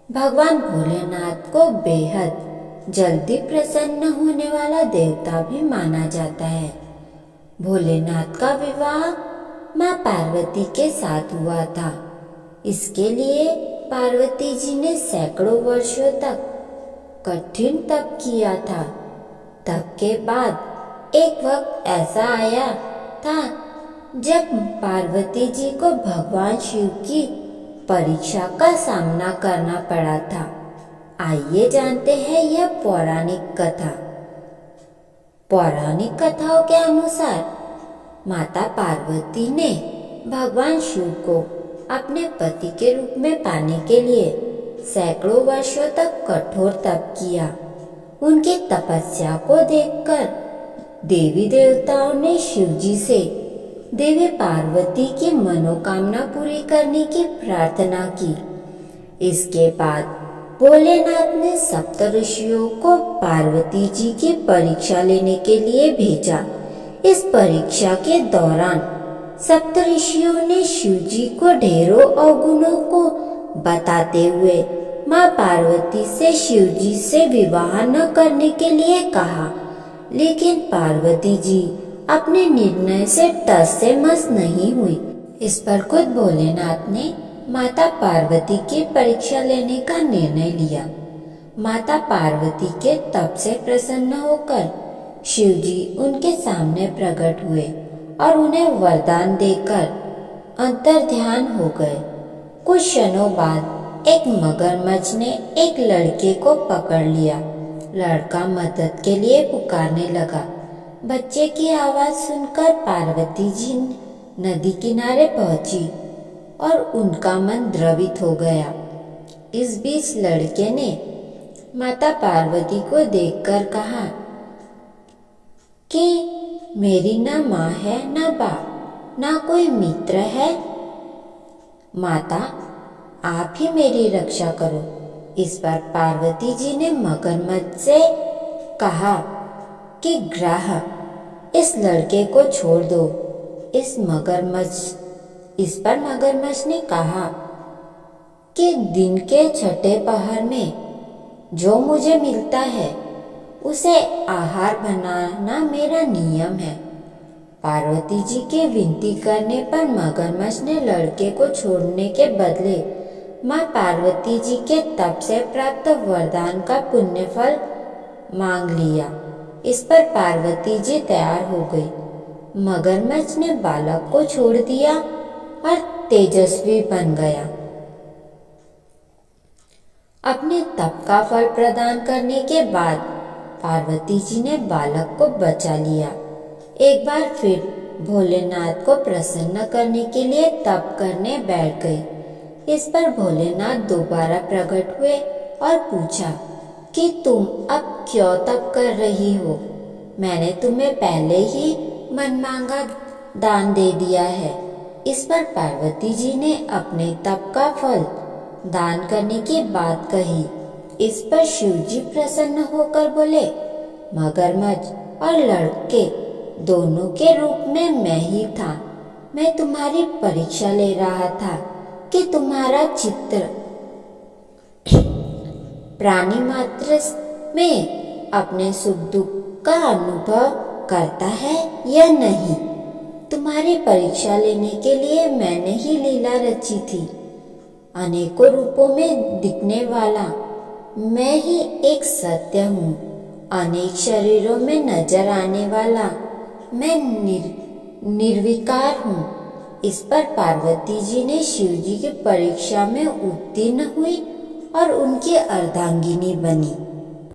भगवान भोलेनाथ को बेहद जल्दी प्रसन्न होने वाला देवता भी माना जाता है। भोलेनाथ का विवाह माँ पार्वती के साथ हुआ था। इसके लिए पार्वती जी ने सैकड़ों वर्षों तक कठिन तप किया था। तप के बाद एक वक्त ऐसा आया था जब पार्वती जी को भगवान शिव की परीक्षा का सामना करना पड़ा था। आइए जानते हैं यह पौराणिक कथा। पौराणिक कथाओं के अनुसार माता पार्वती ने भगवान शिव को अपने पति के रूप में पाने के लिए सैकड़ों वर्षों तक कठोर तप किया। उनकी तपस्या को देखकर देवी देवताओं ने शिव जी से देवी पार्वती की मनोकामना पूरी करने की प्रार्थना की। इसके बाद भोलेनाथ ने सप्त ऋषियों को पार्वती जी की परीक्षा लेने के लिए भेजा। इस परीक्षा के दौरान सप्त ऋषियों ने शिव जी को ढेरों अवगुणों को बताते हुए माँ पार्वती से शिव जी से विवाह न करने के लिए कहा, लेकिन पार्वती जी अपने निर्णय से टस से मस नहीं हुई। इस पर खुद भोलेनाथ ने माता पार्वती की परीक्षा लेने का निर्णय लिया। माता पार्वती के तप से प्रसन्न होकर शिव जी उनके सामने प्रकट हुए और उन्हें वरदान देकर अंतर्ध्यान हो गए। कुछ क्षणों बाद एक मगरमच्छ ने एक लड़के को पकड़ लिया। लड़का मदद के लिए पुकारने लगा। बच्चे की आवाज सुनकर पार्वती जी नदी किनारे पहुंची और उनका मन द्रवित हो गया। इस बीच लड़के ने माता पार्वती को देखकर कहा कि मेरी ना माँ है ना बाप ना कोई मित्र है। माता आप ही मेरी रक्षा करो। इस पर पार्वती जी ने मगरमच्छ से कहा कि ग्राह इस लड़के को छोड़ दो। इस पर मगरमच्छ ने कहा कि दिन के छठे पहर में जो मुझे मिलता है उसे आहार बनाना मेरा नियम है। पार्वती जी के विनती करने पर मगरमच्छ ने लड़के को छोड़ने के बदले माँ पार्वती जी के तप से प्राप्त वरदान का पुण्य फल मांग लिया। इस पर पार्वती जी तैयार हो गई। मगरमच्छ ने बालक को छोड़ दिया और तेजस्वी बन गया। अपने तप का फल प्रदान करने के बाद पार्वती जी ने बालक को बचा लिया। एक बार फिर भोलेनाथ को प्रसन्न करने के लिए तप करने बैठ गई। इस पर भोलेनाथ दोबारा प्रकट हुए और पूछा कि तुम अब क्यों तप कर रही हो? मैंने तुम्हें पहले ही मनमांगा दान दे दिया है। इस पर पार्वती जी ने अपने तप का फल दान करने की बात कही। इस पर शिव जी प्रसन्न होकर बोले, मगरमच्छ और लड़के दोनों के रूप में मैं ही था। मैं तुम्हारी परीक्षा ले रहा था कि तुम्हारा चित्त प्राणी मात्र में अपने सुख दुख का अनुभव करता है या नहीं। तुम्हारी परीक्षा लेने के लिए मैंने ही लीला रची थी। अनेकों रूपों में दिखने वाला मैं ही एक सत्य हूँ। अनेक शरीरों में नजर आने वाला मैं निर्विकार हूँ। इस पर पार्वती जी ने शिव जी की परीक्षा में उत्तीर्ण हुई और उनकी अर्धांगिनी बनी।